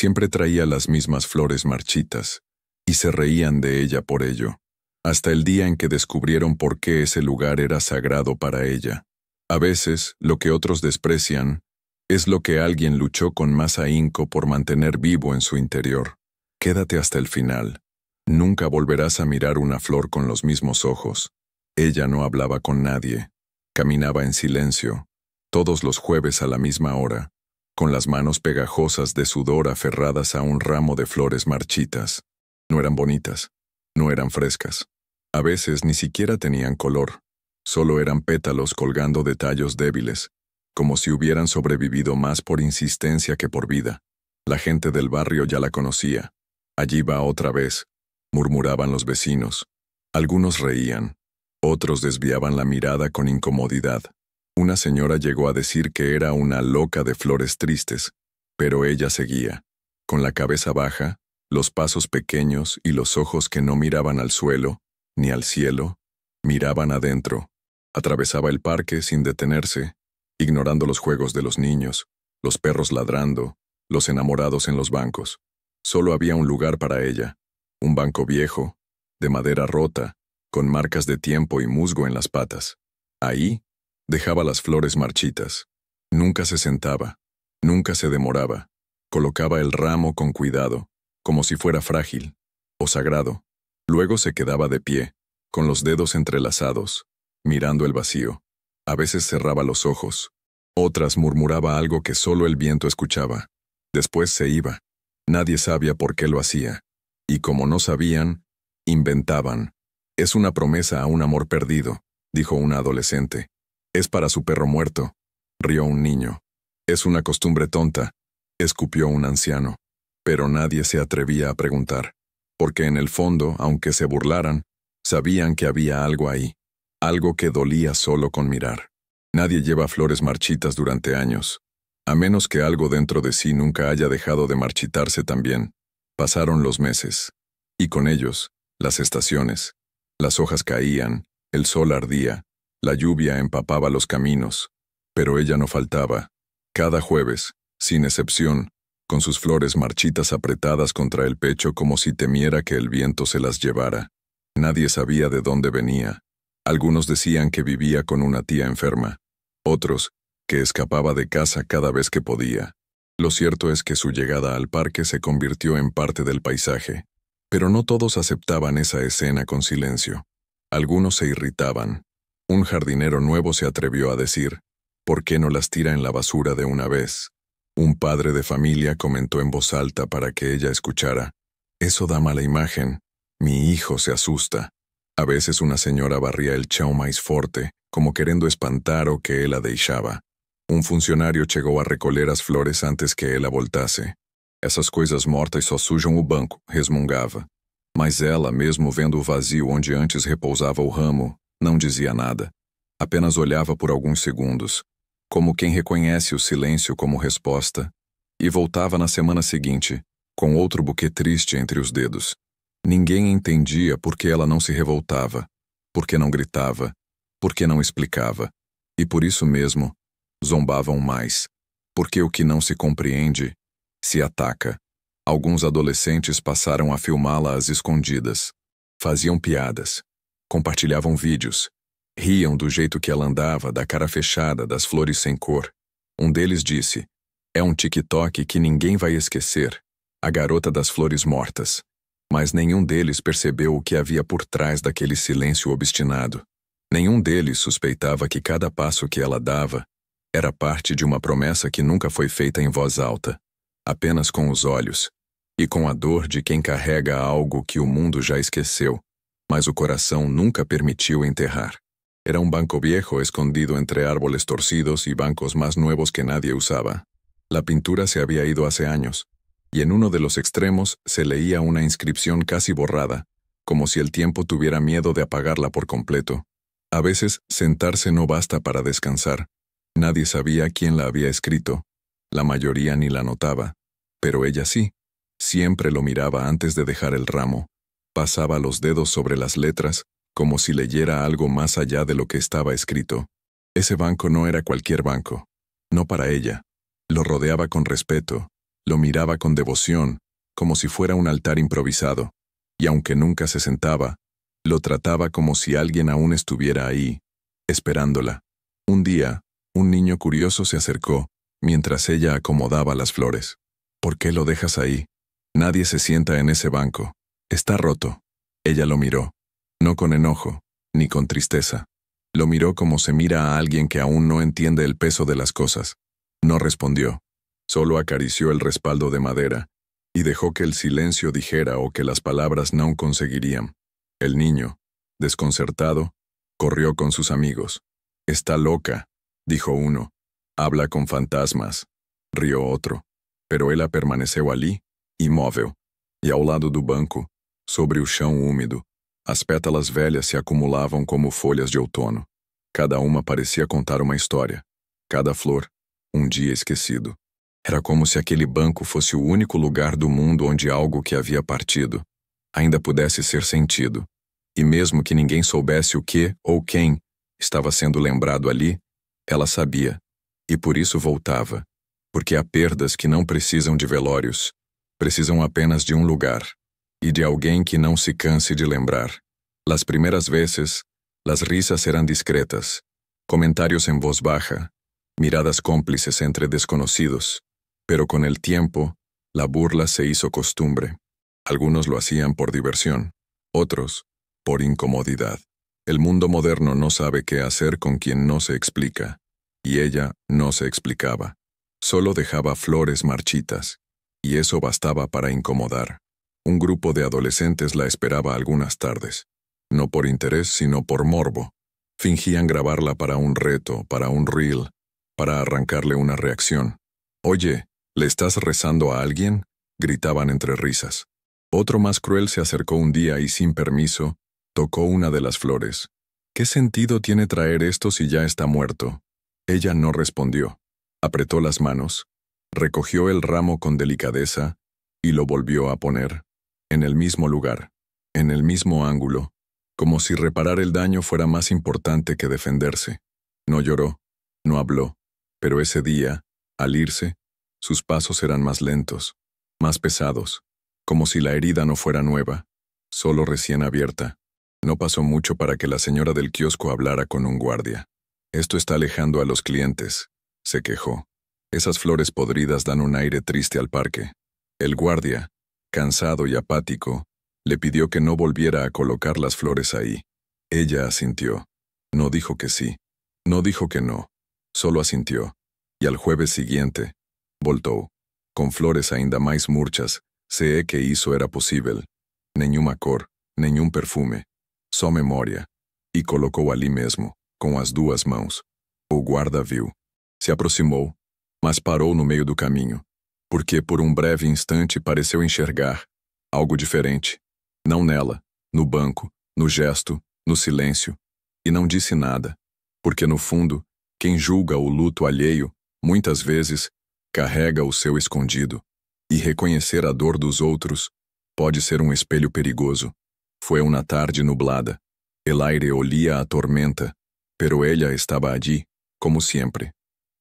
Siempre traía las mismas flores marchitas, y se reían de ella por ello, hasta el día en que descubrieron por qué ese lugar era sagrado para ella. A veces, lo que otros desprecian es lo que alguien luchó con más ahínco por mantener vivo en su interior. Quédate hasta el final. Nunca volverás a mirar una flor con los mismos ojos. Ella no hablaba con nadie. Caminaba en silencio, todos los jueves a la misma hora, con las manos pegajosas de sudor aferradas a un ramo de flores marchitas. No eran bonitas, no eran frescas. A veces ni siquiera tenían color, solo eran pétalos colgando de tallos débiles, como si hubieran sobrevivido más por insistencia que por vida. La gente del barrio ya la conocía. Allí va otra vez, murmuraban los vecinos. Algunos reían, otros desviaban la mirada con incomodidad. Una señora llegó a decir que era una loca de flores tristes, pero ella seguía, con la cabeza baja, los pasos pequeños y los ojos que no miraban al suelo, ni al cielo, miraban adentro. Atravesaba el parque sin detenerse, ignorando los juegos de los niños, los perros ladrando, los enamorados en los bancos. Solo había un lugar para ella, un banco viejo, de madera rota, con marcas de tiempo y musgo en las patas. Ahí, dejaba las flores marchitas. Nunca se sentaba, nunca se demoraba. Colocaba el ramo con cuidado, como si fuera frágil o sagrado. Luego se quedaba de pie, con los dedos entrelazados, mirando el vacío. A veces cerraba los ojos. Otras murmuraba algo que solo el viento escuchaba. Después se iba. Nadie sabía por qué lo hacía. Y como no sabían, inventaban. Es una promesa a un amor perdido, dijo una adolescente. Es para su perro muerto, rió un niño. Es una costumbre tonta, escupió un anciano. Pero nadie se atrevía a preguntar, porque en el fondo, aunque se burlaran, sabían que había algo ahí, algo que dolía solo con mirar. Nadie lleva flores marchitas durante años, a menos que algo dentro de sí nunca haya dejado de marchitarse también. Pasaron los meses, y con ellos, las estaciones. Las hojas caían, el sol ardía, la lluvia empapaba los caminos, pero ella no faltaba. Cada jueves, sin excepción, con sus flores marchitas apretadas contra el pecho como si temiera que el viento se las llevara. Nadie sabía de dónde venía. Algunos decían que vivía con una tía enferma, otros, que escapaba de casa cada vez que podía. Lo cierto es que su llegada al parque se convirtió en parte del paisaje, pero no todos aceptaban esa escena con silencio. Algunos se irritaban. Un jardinero nuevo se atrevió a decir, ¿por qué no las tira en la basura de una vez? Un padre de familia comentó en voz alta para que ella escuchara, eso da mala imagen, mi hijo se asusta. A veces una señora barría el chão mais forte, como queriendo espantar o que ela deixava. Un funcionário chegou a recolher as flores antes que ela voltasse. Essas coisas mortas só sujam o banco, resmungava. Mas ela, mesmo vendo o vazio onde antes repousava o ramo, não dizia nada. Apenas olhava por alguns segundos, como quem reconhece o silêncio como resposta, e voltava na semana seguinte, com outro buquê triste entre os dedos. Ninguém entendia por que ela não se revoltava, por que não gritava, por que não explicava, e por isso mesmo, zombavam mais, porque o que não se compreende, se ataca. Alguns adolescentes passaram a filmá-la às escondidas. Faziam piadas, compartilhavam vídeos, riam do jeito que ela andava, da cara fechada, das flores sem cor. Um deles disse, é um TikTok que ninguém vai esquecer, a garota das flores mortas. Mas nenhum deles percebeu o que havia por trás daquele silêncio obstinado. Nenhum deles suspeitava que cada passo que ela dava era parte de uma promessa que nunca foi feita em voz alta, apenas com os olhos, e com a dor de quem carrega algo que o mundo já esqueceu, mas o coração nunca permitiu enterrar. Era un banco viejo escondido entre árboles torcidos y bancos más nuevos que nadie usaba. La pintura se había ido hace años, y en uno de los extremos se leía una inscripción casi borrada, como si el tiempo tuviera miedo de apagarla por completo. A veces, sentarse no basta para descansar. Nadie sabía quién la había escrito. La mayoría ni la notaba. Pero ella sí. Siempre lo miraba antes de dejar el ramo. Pasaba los dedos sobre las letras, como si leyera algo más allá de lo que estaba escrito. Ese banco no era cualquier banco. No para ella. Lo rodeaba con respeto, Lo miraba con devoción, como si fuera un altar improvisado, y aunque nunca se sentaba, lo trataba como si alguien aún estuviera ahí, esperándola. Un día, un niño curioso se acercó, mientras ella acomodaba las flores. ¿Por qué lo dejas ahí? Nadie se sienta en ese banco. Está roto. Ella lo miró, no con enojo, ni con tristeza. Lo miró como se mira a alguien que aún no entiende el peso de las cosas. No respondió. Solo acarició el respaldo de madera y dejó que el silencio dijera o que las palabras no conseguirían. El niño, desconcertado, corrió con sus amigos. «Está loca», dijo uno. «Habla con fantasmas», rió otro. Pero ela permaneceu ali, imóvel, e ao lado do banco, sobre o chão úmido, as pétalas velhas se acumulavam como folhas de outono. Cada uma parecia contar uma história. Cada flor, um dia esquecido. Era como se aquele banco fosse o único lugar do mundo onde algo que havia partido ainda pudesse ser sentido. E mesmo que ninguém soubesse o que ou quem estava sendo lembrado ali, ela sabia, e por isso voltava, porque há perdas que não precisam de velórios, precisam apenas de um lugar, e de alguém que não se canse de lembrar. Las primeras veces, las risas eran discretas, comentarios en voz baja, miradas cómplices entre desconocidos, pero con el tiempo, la burla se hizo costumbre. Algunos lo hacían por diversión, otros, por incomodidad. El mundo moderno no sabe qué hacer con quien no se explica, y ella no se explicaba. Solo dejaba flores marchitas, y eso bastaba para incomodar. Un grupo de adolescentes la esperaba algunas tardes, no por interés sino por morbo. Fingían grabarla para un reto, para un reel, para arrancarle una reacción. «Oye, ¿le estás rezando a alguien?», gritaban entre risas. Otro más cruel se acercó un día y sin permiso, tocó una de las flores. «¿Qué sentido tiene traer esto si ya está muerto?». Ella no respondió. Apretó las manos, recogió el ramo con delicadeza y lo volvió a poner, en el mismo lugar, en el mismo ángulo, como si reparar el daño fuera más importante que defenderse. No lloró, no habló, pero ese día, al irse, sus pasos eran más lentos, más pesados, como si la herida no fuera nueva, solo recién abierta. No pasó mucho para que la señora del kiosco hablara con un guardia. «Esto está alejando a los clientes», se quejó. «Esas flores podridas dan un aire triste al parque». El guardia, cansado y apático, le pidió que no volviera a colocar las flores ahí. Ella asintió. No dijo que sí, no dijo que no, solo asintió. Y al jueves siguiente, voltou, com flores ainda mais murchas, se é que isso era possível. Nenhuma cor, nenhum perfume, só memória. E colocou ali mesmo, com as duas mãos. O guarda viu. Se aproximou, mas parou no meio do caminho, porque por um breve instante pareceu enxergar algo diferente. Não nela, no banco, no gesto, no silêncio. E não disse nada, porque no fundo, quem julga o luto alheio, muitas vezes, carrega o seu escondido. E reconhecer a dor dos outros pode ser um espelho perigoso. Foi uma tarde nublada. El aire olía a tormenta, pero ella estaba allí, como siempre.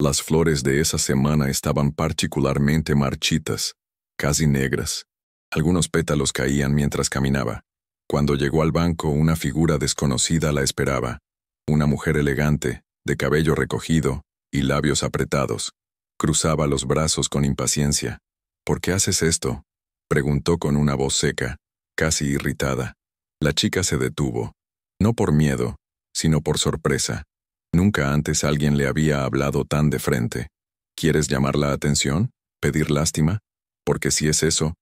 Las flores de esa semana estaban particularmente marchitas, casi negras. Algunos pétalos caían mientras caminaba. Cuando llegó al banco, una figura desconocida la esperaba. Una mujer elegante, de cabello recogido y labios apretados. Cruzaba los brazos con impaciencia. «¿Por qué haces esto?», preguntó con una voz seca, casi irritada. La chica se detuvo. No por miedo, sino por sorpresa. Nunca antes alguien le había hablado tan de frente. «¿Quieres llamar la atención? ¿Pedir lástima? Porque si es eso,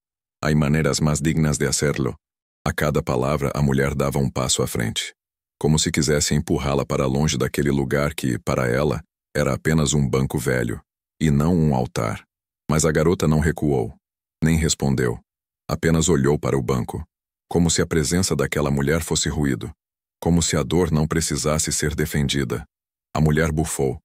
hay maneiras mais dignas de hacerlo». A cada palavra a mulher dava um passo à frente, como se quisesse empurrá-la para longe daquele lugar que, para ela, era apenas um banco velho, e não um altar. Mas a garota não recuou, nem respondeu. Apenas olhou para o banco, como se a presença daquela mulher fosse ruído, como se a dor não precisasse ser defendida. A mulher bufou.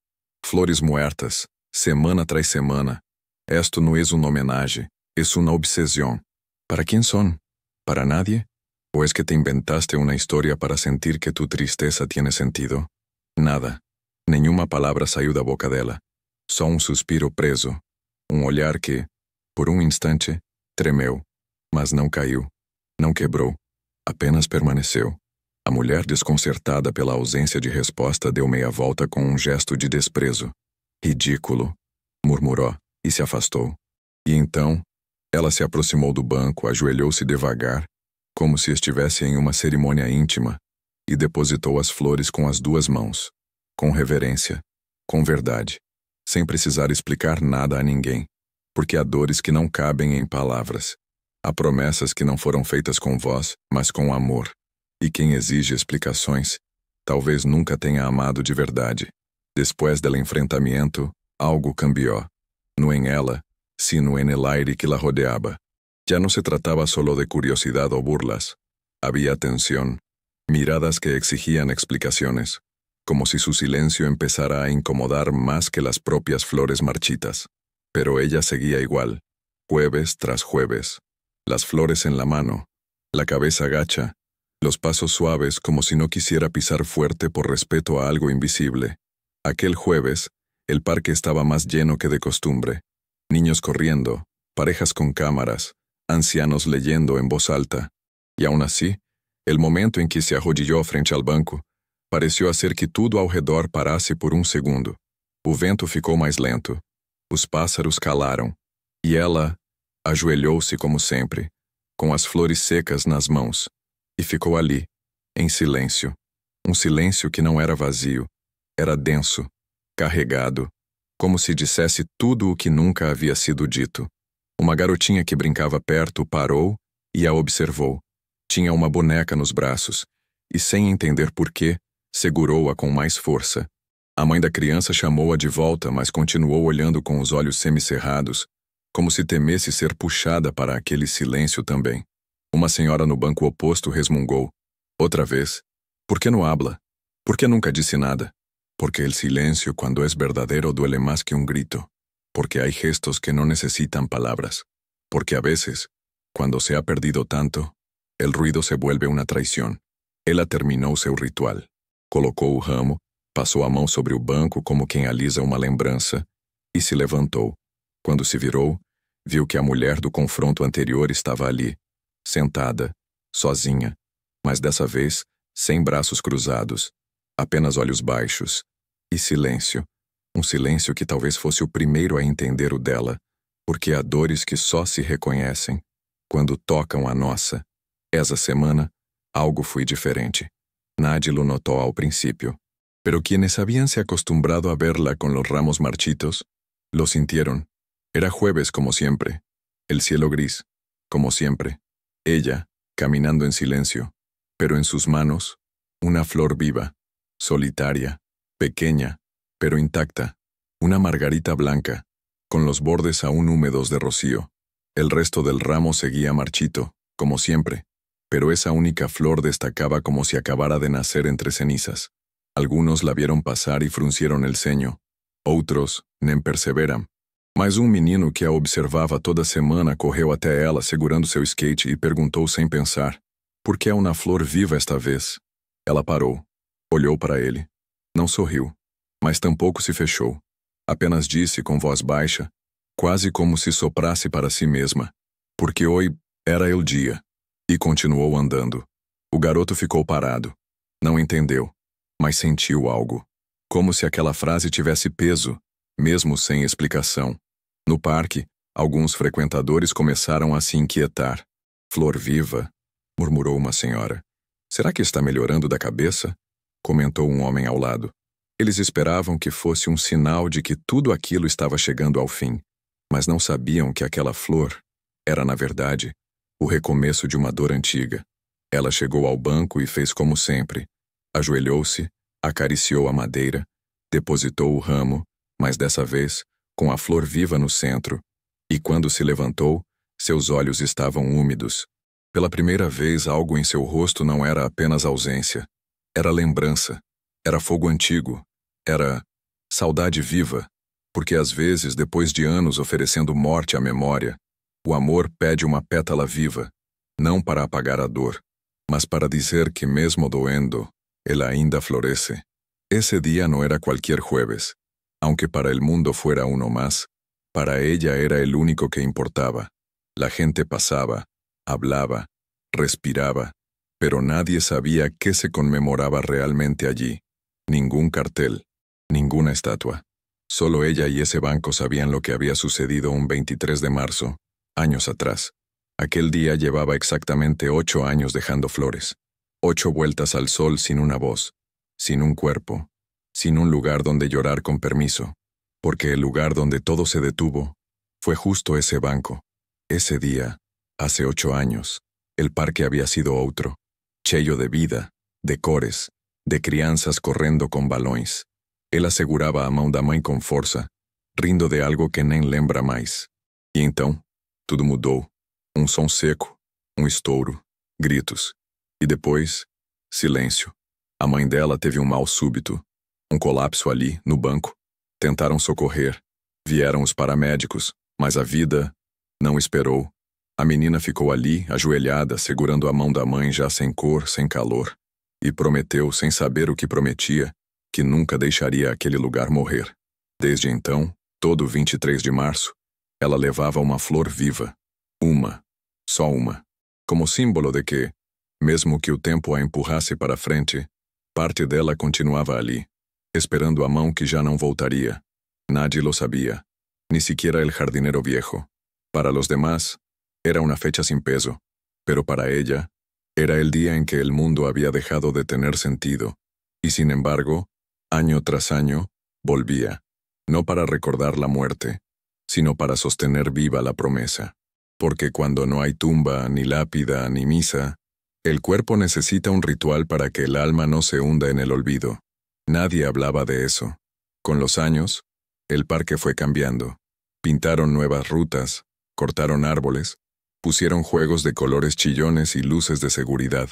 «Flores muertas, semana tras semana. Esto no es una homenaje, es una obsesión. ¿Para quién son? ¿Para nadie? ¿O es que te inventaste una historia para sentir que tu tristeza tiene sentido?» Nada. Nenhuma palavra saiu da boca dela. Só um suspiro preso. Um olhar que, Por um instante, tremeu, mas não caiu, não quebrou, apenas permaneceu. A mulher, desconcertada pela ausência de resposta, deu meia volta com um gesto de desprezo. Ridículo, murmurou, e se afastou. E então, ela se aproximou do banco, ajoelhou-se devagar, como se estivesse em uma cerimônia íntima, e depositou as flores com as duas mãos, com reverência, com verdade, sem precisar explicar nada a ninguém, porque há dores que não cabem em palavras. Há promessas que não foram feitas com voz, mas com amor. E quem exige explicações, talvez nunca tenha amado de verdade. Después del enfrentamento, algo cambió. No en ela, sino en el aire que la rodeaba. Ya no se trataba solo de curiosidad o burlas. Había tensión, miradas que exigían explicaciones, como si su silencio empezara a incomodar más que las propias flores marchitas. Pero ella seguía igual, jueves tras jueves, las flores en la mano, la cabeza gacha, los pasos suaves como si no quisiera pisar fuerte por respeto a algo invisible. Aquel jueves, el parque estaba más lleno que de costumbre. Niños corriendo, parejas con cámaras, ancianos leyendo en voz alta. Y aún así, el momento en que se arrodilló frente al banco, pareció hacer que tudo ao redor parasse por um segundo. O vento ficou mais lento. Os pássaros calaram. E ela ajoelhou-se como sempre, com as flores secas nas mãos, e ficou ali, em silêncio. Um silêncio que não era vazio, era denso, carregado, como se dissesse tudo o que nunca havia sido dito. Uma garotinha que brincava perto parou e a observou. Tinha uma boneca nos braços, e sem entender por quê, segurou-a com mais força. A mãe da criança chamou-a de volta, mas continuou olhando com os olhos semicerrados, como se temesse ser puxada para aquele silêncio também. Uma senhora no banco oposto resmungou. Outra vez. ¿Por qué no habla? ¿Por qué nunca disse nada? Porque el silencio, cuando es verdadero, duele más que un grito. Porque hay gestos que no necesitan palabras. Porque a veces, cuando se ha perdido tanto, el ruido se vuelve una traición. Ela terminou seu ritual. Colocou o ramo, passou a mão sobre o banco como quem alisa uma lembrança, e se levantou. Quando se virou, viu que a mulher do confronto anterior estava ali, sentada, sozinha, mas dessa vez, sem braços cruzados, apenas olhos baixos, e silêncio. Um silêncio que talvez fosse o primeiro a entender o dela, porque há dores que só se reconhecem quando tocam a nossa. Essa semana, algo foi diferente. Nadie lo notó al principio, pero quienes habían se acostumbrado a verla con los ramos marchitos, lo sintieron. Era jueves como siempre, el cielo gris, como siempre, ella, caminando en silencio, pero en sus manos, una flor viva, solitaria, pequeña, pero intacta, una margarita blanca, con los bordes aún húmedos de rocío. El resto del ramo seguía marchito, como siempre, pero esa única flor destacaba como si acabara de nacer entre cenizas. Algunos la vieron pasar y fruncieron el ceño, outros nem perseveram. Mas menino que a observava toda semana correu até ela segurando seu skate e perguntou sem pensar: por que é uma flor viva esta vez? Ela parou, olhou para ele. Não sorriu, mas tampouco se fechou. Apenas disse com voz baixa, quase como se soprasse para si mesma: porque hoje era el dia. E continuou andando. O garoto ficou parado. Não entendeu, mas sentiu algo. Como se aquela frase tivesse peso, mesmo sem explicação. No parque, alguns frequentadores começaram a se inquietar. Flor viva, murmurou uma senhora. Será que está melhorando da cabeça? Comentou um homem ao lado. Eles esperavam que fosse um sinal de que tudo aquilo estava chegando ao fim, mas não sabiam que aquela flor era, na verdade, o recomeço de uma dor antiga. Ela chegou ao banco e fez como sempre. Ajoelhou-se, acariciou a madeira, depositou o ramo, mas dessa vez, com a flor viva no centro, e quando se levantou, seus olhos estavam úmidos. Pela primeira vez, algo em seu rosto não era apenas ausência. Era lembrança, era fogo antigo, era saudade viva, porque às vezes, depois de anos oferecendo morte à memória, o amor pede uma pétala viva, não para apagar a dor, mas para dizer que mesmo doendo, ela ainda florece. Ese día no era cualquier jueves. Aunque para el mundo fuera uno más, Para ella era el único que importaba. La gente pasaba, hablaba, respiraba, pero nadie sabía qué se conmemoraba realmente allí. Ningún cartel, ninguna estatua. Solo ella y ese banco sabían lo que había sucedido un 23 de marzo, años atrás. Aquel día llevaba exactamente 8 años dejando flores. 8 vueltas al sol sin una voz, sin un cuerpo, sin un lugar donde llorar con permiso, porque el lugar donde todo se detuvo fue justo ese banco. Ese día, hace 8 años, el parque había sido outro, cheio de vida, de cores, de crianças correndo com balões. Ele assegurava a mão da mãe com força, rindo de algo que nem lembra mais. E então, tudo mudou. Um som seco, um estouro, gritos. E depois, silêncio. A mãe dela teve um mal súbito. Um colapso ali, no banco. Tentaram socorrer. Vieram os paramédicos, mas a vida não esperou. A menina ficou ali, ajoelhada, segurando a mão da mãe já sem cor, sem calor. E prometeu, sem saber o que prometia, que nunca deixaria aquele lugar morrer. Desde então, todo 23 de março, ela levava uma flor viva. Uma. Só uma. Como símbolo de que, mesmo que o tempo a empurrasse para frente, parte dela continuava ali, esperando a mão que já não voltaria. Nadie lo sabia, ni siquiera el jardinero viejo. Para los demás, era una fecha sin peso, pero para ella, era el día en que el mundo había dejado de tener sentido, y sin embargo, año tras año, volvía, no para recordar la muerte, sino para sostener viva la promesa. Porque cuando no hay tumba, ni lápida, ni misa, el cuerpo necesita un ritual para que el alma no se hunda en el olvido. Nadie hablaba de eso. Con los años, el parque fue cambiando. Pintaron nuevas rutas, cortaron árboles, pusieron juegos de colores chillones y luces de seguridad,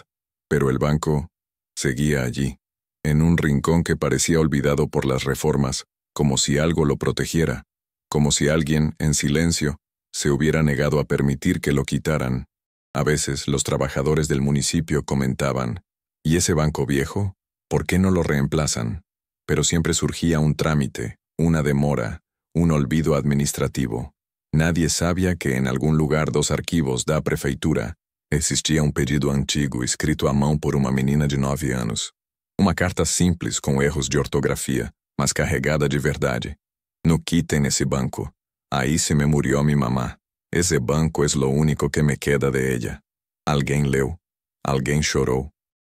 pero el banco seguía allí, en un rincón que parecía olvidado por las reformas, como si algo lo protegiera, como si alguien, en silencio, se hubiera negado a permitir que lo quitaran. A veces los trabajadores del municipio comentaban, ¿y ese banco viejo? ¿Por qué no lo reemplazan? Pero siempre surgía un trámite, una demora, un olvido administrativo. Nadie sabia que en algún lugar dos arquivos da prefeitura existia um pedido antigo escrito à mão por uma menina de 9 anos. Uma carta simples com erros de ortografia, mas carregada de verdade. No quite nesse banco. Aí se me murió mi mamá. Ese banco es lo único que me queda de ella. Alguém leu. Alguém chorou.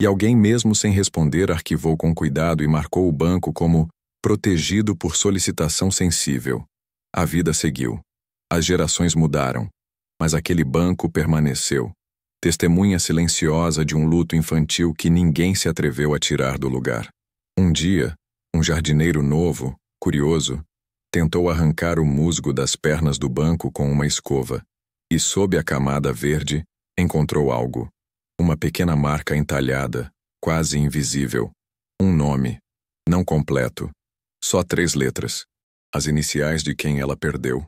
E alguém mesmo sem responder arquivou com cuidado e marcou o banco como protegido por solicitação sensível. A vida seguiu. As gerações mudaram, mas aquele banco permaneceu, testemunha silenciosa de um luto infantil que ninguém se atreveu a tirar do lugar. Um dia, um jardineiro novo, curioso, tentou arrancar o musgo das pernas do banco com uma escova, e sob a camada verde, encontrou algo. Uma pequena marca entalhada, quase invisível. Um nome, não completo, só 3 letras, as iniciais de quem ela perdeu.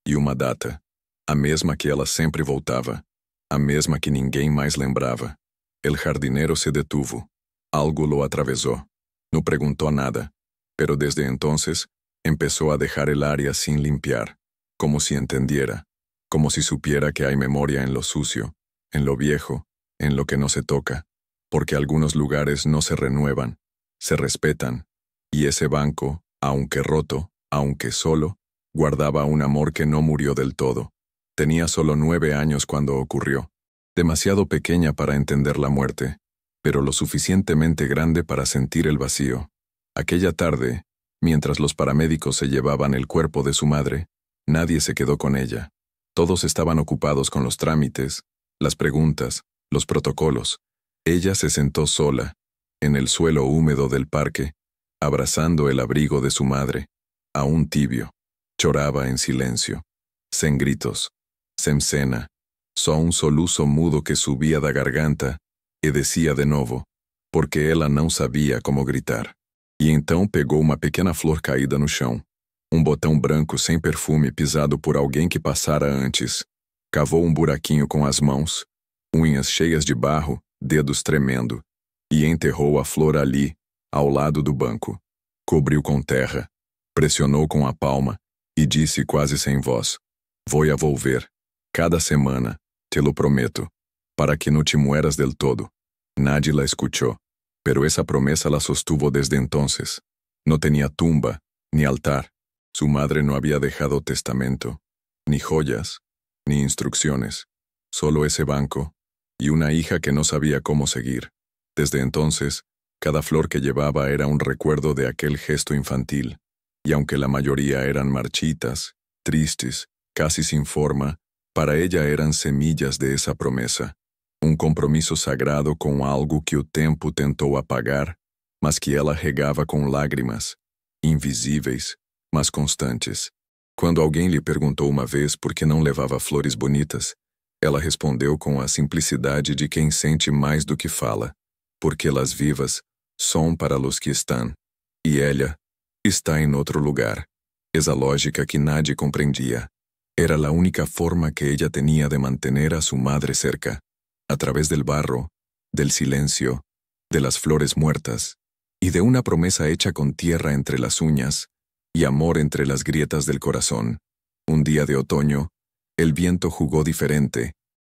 E uma data, a mesma que ela sempre voltava, a mesma que ninguém mais lembrava. El jardinero se detuvo. Algo lo atravesó. No preguntó nada, pero desde entonces empezó a dejar el área sin limpiar, como si entendiera, como si supiera que hay memoria en lo sucio, en lo viejo, en lo que no se toca, porque algunos lugares no se renuevan, se respetan, y ese banco, aunque roto, aunque solo, guardaba un amor que no murió del todo. Tenía solo 9 años cuando ocurrió, demasiado pequeña para entender la muerte, pero lo suficientemente grande para sentir el vacío. Aquella tarde, mientras los paramédicos se llevaban el cuerpo de su madre, nadie se quedó con ella. Todos estaban ocupados con los trámites, las preguntas, los protocolos. Ella se sentó sola, en el suelo húmedo del parque, abrazando el abrigo de su madre, aún tibio. Choraba en silencio, sem gritos, sem cena, só um soluço mudo que subia da garganta e descia de novo, porque ela não sabia como gritar. E então pegou uma pequena flor caída no chão, um botão branco sem perfume pisado por alguém que passara antes. Cavou um buraquinho com as mãos, unhas cheias de barro, dedos tremendo, e enterrou a flor ali, ao lado do banco. Cobriu com terra, pressionou com a palma, e disse quase sem voz: Voy a volver, cada semana, te lo prometo, para que no te mueras del todo. Nadie la escuchó, pero esa promesa la sostuvo desde entonces. No tenía tumba, ni altar. Su madre no había dejado testamento, ni joyas, ni instrucciones, solo ese banco, y una hija que no sabía cómo seguir. Desde entonces, cada flor que llevaba era un recuerdo de aquel gesto infantil, y aunque la mayoría eran marchitas, tristes, casi sin forma, para ella eran semillas de esa promesa, um compromisso sagrado com algo que o tempo tentou apagar, mas que ela regava com lágrimas, invisíveis, mas constantes. Quando alguém lhe perguntou uma vez por que não levava flores bonitas, ela respondeu com a simplicidade de quem sente mais do que fala, porque las vivas são para los que estão, e ela está em outro lugar. Esa lógica que nadie compreendia. Era la única forma que ella tenía de mantener a su madre cerca, a través del barro, del silencio, de las flores muertas, y de una promesa hecha con tierra entre las uñas y amor entre las grietas del corazón. Un día de otoño, el viento jugó diferente.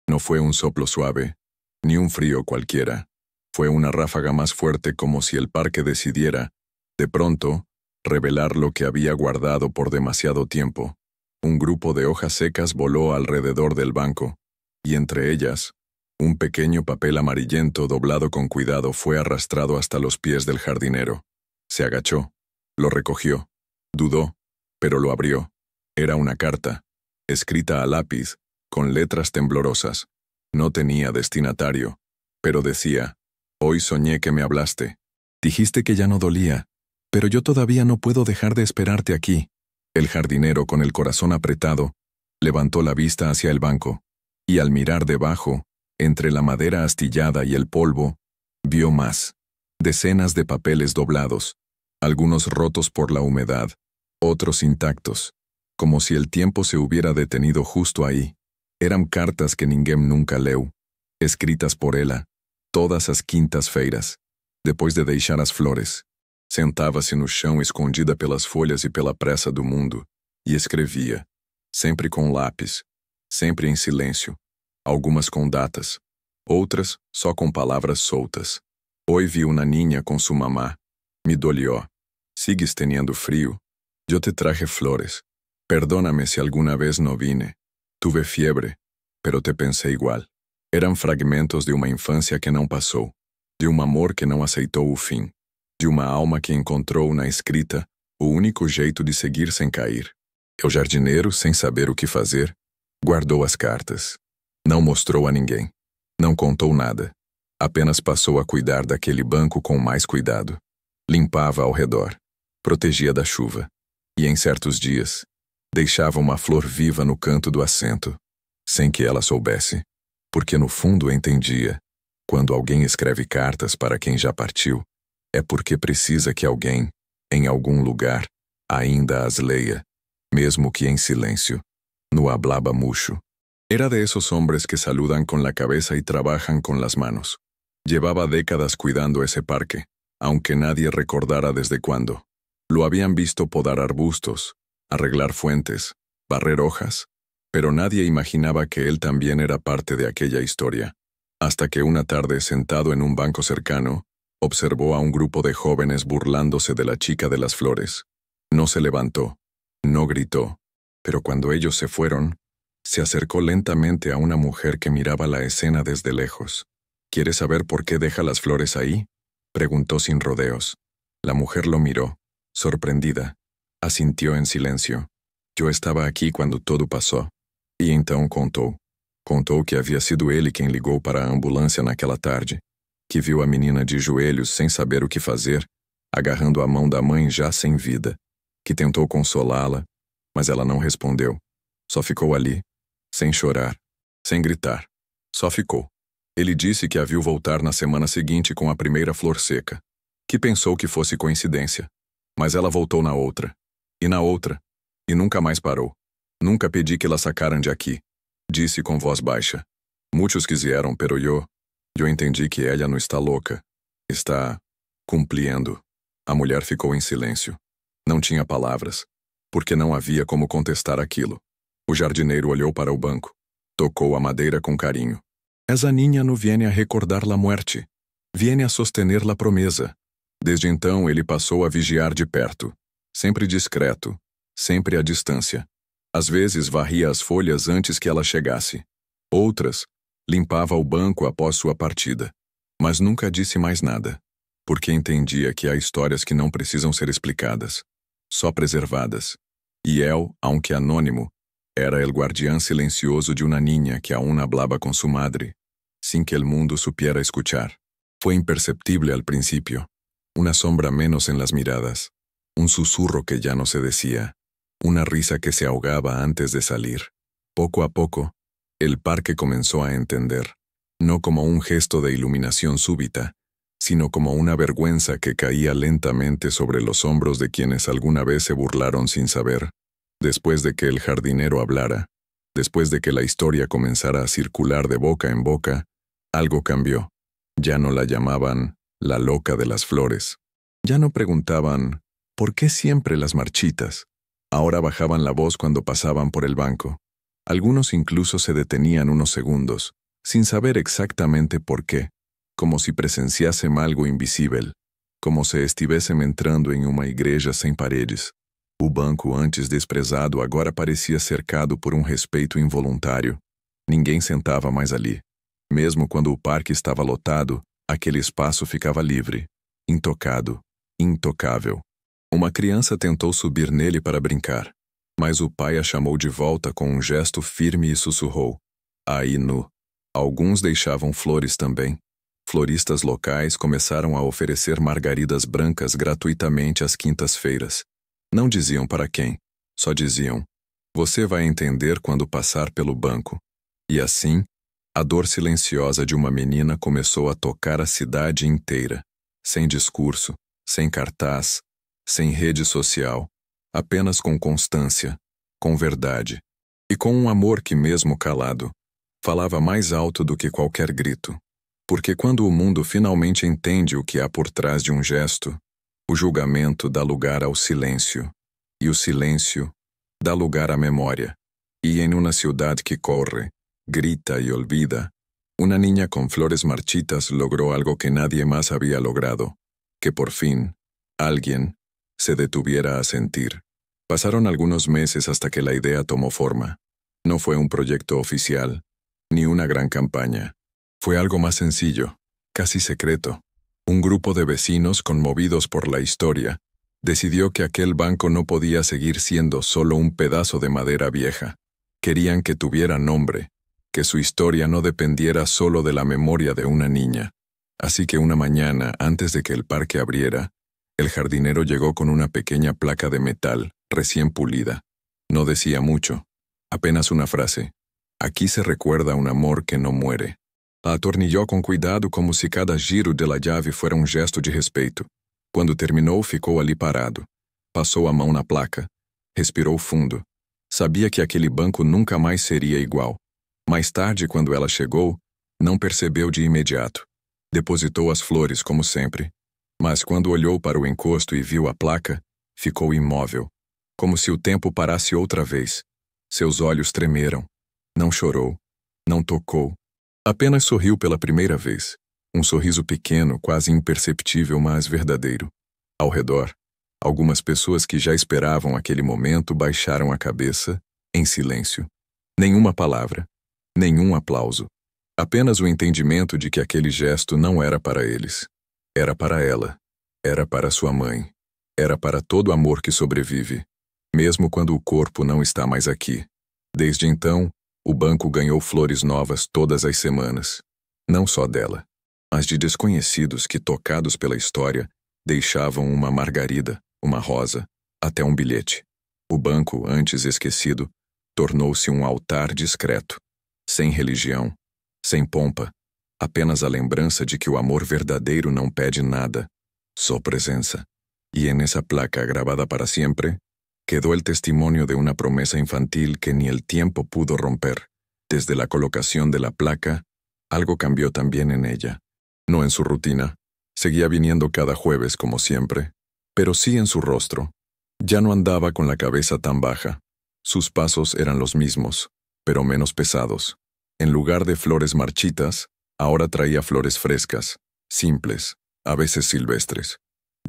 No fue un soplo suave, ni un frío cualquiera. Fue una ráfaga más fuerte, como si el parque decidiera, de pronto, revelar lo que había guardado por demasiado tiempo. Un grupo de hojas secas voló alrededor del banco, y entre ellas, un pequeño papel amarillento doblado con cuidado fue arrastrado hasta los pies del jardinero. Se agachó, lo recogió, dudó, pero lo abrió. Era una carta, escrita a lápiz, con letras temblorosas. No tenía destinatario, pero decía: Hoy soñé que me hablaste. Dijiste que ya no dolía, pero yo todavía no puedo dejar de esperarte aquí. El jardinero, con el corazón apretado, levantó la vista hacia el banco, y al mirar debajo, entre la madera astillada y el polvo, vio más. Decenas de papeles doblados, algunos rotos por la humedad, otros intactos, como si el tiempo se hubiera detenido justo ahí. Eran cartas que ninguém nunca leu, escritas por ela, todas as quintas-feiras, depois de deixar as flores. Sentava-se no chão escondida pelas folhas e pela pressa do mundo, e escrevia, sempre com lápis, sempre em silêncio, algumas com datas, outras só com palavras soltas. Hoy vi una niña con su mamá, me dolió. Sigues teniendo frío. Yo te traje flores. Perdóname si alguna vez no vine. Tuve fiebre, pero te pensé igual. Eram fragmentos de uma infância que não passou, de um amor que não aceitou o fim, de uma alma que encontrou na escrita o único jeito de seguir sem cair. O jardineiro, sem saber o que fazer, guardou as cartas. Não mostrou a ninguém. Não contou nada. Apenas passou a cuidar daquele banco com mais cuidado. Limpava ao redor. Protegia da chuva. E em certos dias, deixava uma flor viva no canto do assento, sem que ela soubesse, porque no fundo entendia. Quando alguém escreve cartas para quem já partiu, é porque precisa que alguém, em algum lugar, ainda as leia, mesmo que em silêncio. No hablaba mucho. Era de esos hombres que saludan con la cabeza y trabajan con las manos. Llevaba décadas cuidando ese parque, aunque nadie recordara desde cuándo. Lo habían visto podar arbustos, arreglar fuentes, barrer hojas, pero nadie imaginaba que él también era parte de aquella historia. Hasta que una tarde, sentado en un banco cercano, observó a un grupo de jóvenes burlándose de la chica de las flores. No se levantó, no gritó, pero cuando ellos se fueron, se acercó lentamente a una mujer que miraba la escena desde lejos. ¿Quieres saber por qué deja las flores ahí?, preguntó sin rodeos. La mujer lo miró, sorprendida. Asintió en silencio. Yo estava aqui quando tudo passou. E então contou. Contou que havia sido ele quem ligou para a ambulância naquela tarde, que viu a menina de joelhos sem saber o que fazer, agarrando a mão da mãe já sem vida, que tentou consolá-la, mas ela não respondeu. Só ficou ali, sem chorar, sem gritar. Só ficou. Ele disse que a viu voltar na semana seguinte com a primeira flor seca, que pensou que fosse coincidência. Mas ela voltou na outra, e nunca mais parou. Nunca pedi que la sacaran de aqui, disse com voz baixa. Muitos quiseram, pero eu entendi que ela não está louca. Está cumpriendo. A mulher ficou em silêncio. Não tinha palavras. porque não havia como contestar aquilo. O jardineiro olhou para o banco. Tocou a madeira com carinho. Esa niña não viene a recordar la muerte. Viene a sostener la promesa. Desde então ele passou a vigiar de perto. Sempre discreto. Sempre à distância. Às vezes varria as folhas antes que ela chegasse. Outras, limpava o banco após sua partida. Mas nunca disse mais nada. Porque entendia que há histórias que não precisam ser explicadas. Só preservadas. E él, aunque anônimo, era el guardián silencioso de una niña que aún hablaba con su madre, sin que el mundo supiera escuchar. Fue imperceptible al principio, una sombra menos en las miradas, un susurro que ya no se decía, una risa que se ahogaba antes de salir. Poco a poco, el parque comenzó a entender, no como un gesto de iluminación súbita, sino como una vergüenza que caía lentamente sobre los hombros de quienes alguna vez se burlaron sin saber. Después de que el jardinero hablara, después de que la historia comenzara a circular de boca en boca, algo cambió. Ya no la llamaban la loca de las flores. Ya no preguntaban, ¿por qué siempre las marchitas? Ahora bajaban la voz cuando pasaban por el banco. Algunos incluso se detenían unos segundos, sin saber exactamente por qué, como si presenciassem algo invisível, como se estivessem entrando em uma igreja sem paredes. O banco, antes desprezado, agora parecia cercado por um respeito involuntário. Ninguém sentava mais ali. Mesmo quando o parque estava lotado, aquele espaço ficava livre, intocado, intocável. Uma criança tentou subir nele para brincar, mas o pai a chamou de volta com um gesto firme e sussurrou: "Aí nu." Alguns deixavam flores também. Floristas locais começaram a oferecer margaridas brancas gratuitamente às quintas-feiras. Não diziam para quem, só diziam: "Você vai entender quando passar pelo banco." E assim, a dor silenciosa de uma menina começou a tocar a cidade inteira, sem discurso, sem cartaz, sem rede social, apenas com constância, com verdade, e com um amor que, mesmo calado, falava mais alto do que qualquer grito. Porque quando o mundo finalmente entende o que há por trás de um gesto, o julgamento dá lugar ao silêncio, e o silêncio dá lugar à memória. E em uma cidade que corre, grita e olvida, una niña con flores marchitas logró algo que nadie más había logrado, que por fin, alguien, se detuviera a sentir. Pasaron algunos meses hasta que la idea tomó forma. No fue un proyecto oficial, ni una gran campaña. Fue algo más sencillo, casi secreto. Un grupo de vecinos, conmovidos por la historia, decidió que aquel banco no podía seguir siendo solo un pedazo de madera vieja. Querían que tuviera nombre, que su historia no dependiera solo de la memoria de una niña. Así que una mañana, antes de que el parque abriera, el jardinero llegó con una pequeña placa de metal, recién pulida. No decía mucho, apenas una frase: "Aquí se recuerda un amor que no muere." La atornilló com cuidado como se cada giro de la llave fuera um gesto de respeito. Quando terminou, ficou ali parado. Passou a mão na placa. Respirou fundo. Sabia que aquele banco nunca mais seria igual. Mais tarde, quando ela chegou, não percebeu de imediato. Depositou as flores, como sempre. Mas quando olhou para o encosto e viu a placa, ficou imóvel. Como se o tempo parasse outra vez. Seus olhos tremeram. Não chorou. Não tocou. Apenas sorriu pela primeira vez. Um sorriso pequeno, quase imperceptível, mas verdadeiro. Ao redor, algumas pessoas que já esperavam aquele momento baixaram a cabeça, em silêncio. Nenhuma palavra, nenhum aplauso. Apenas o entendimento de que aquele gesto não era para eles. Era para ela. Era para sua mãe. Era para todo amor que sobrevive, mesmo quando o corpo não está mais aqui. Desde então, o banco ganhou flores novas todas as semanas. Não só dela, mas de desconhecidos que, tocados pela história, deixavam uma margarida, uma rosa, até um bilhete. O banco, antes esquecido, tornou-se um altar discreto, sem religião, sem pompa, apenas a lembrança de que o amor verdadeiro não pede nada, só presença. E en esa placa grabada para siempre, quedó el testimonio de una promesa infantil que ni el tiempo pudo romper. Desde la colocación de la placa, algo cambió también en ella. No en su rutina, seguía viniendo cada jueves como siempre, pero sí en su rostro. Ya no andaba con la cabeza tan baja. Sus pasos eran los mismos, pero menos pesados. En lugar de flores marchitas, ahora traía flores frescas, simples, a veces silvestres.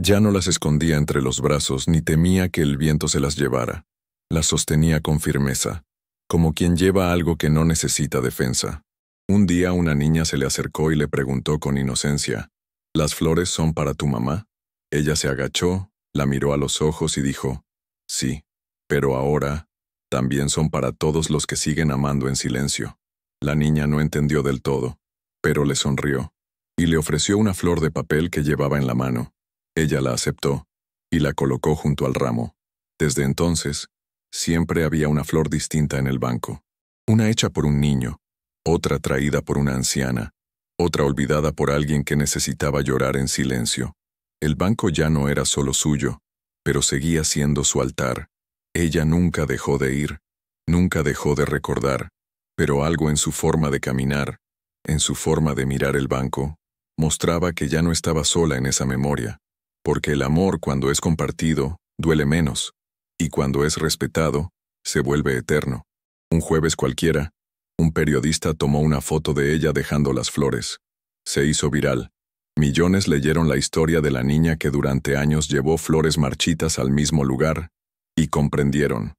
Ya no las escondía entre los brazos ni temía que el viento se las llevara. Las sostenía con firmeza, como quien lleva algo que no necesita defensa. Un día una niña se le acercó y le preguntó con inocencia, ¿las flores son para tu mamá? Ella se agachó, la miró a los ojos y dijo, sí, pero ahora también son para todos los que siguen amando en silencio. La niña no entendió del todo, pero le sonrió, y le ofreció una flor de papel que llevaba en la mano. Ella la aceptó, y la colocó junto al ramo. Desde entonces, siempre había una flor distinta en el banco. Una hecha por un niño, otra traída por una anciana, otra olvidada por alguien que necesitaba llorar en silencio. El banco ya no era solo suyo, pero seguía siendo su altar. Ella nunca dejó de ir, nunca dejó de recordar, pero algo en su forma de caminar, en su forma de mirar el banco, mostraba que ya no estaba sola en esa memoria, porque el amor cuando es compartido, duele menos, y cuando es respetado, se vuelve eterno. Un jueves cualquiera, un periodista tomó una foto de ella dejando las flores. Se hizo viral. Millones leyeron la historia de la niña que durante años llevó flores marchitas al mismo lugar, y comprendieron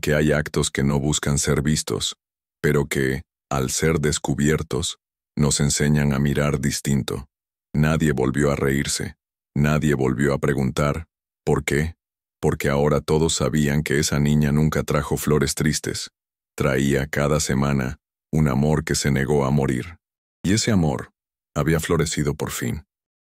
que hay actos que no buscan ser vistos, pero que, al ser descubiertos, nos enseñan a mirar distinto. Nadie volvió a reírse, nadie volvió a preguntar, ¿por qué? Porque ahora todos sabían que esa niña nunca trajo flores tristes. Traía cada semana un amor que se negó a morir. Y ese amor había florecido por fin.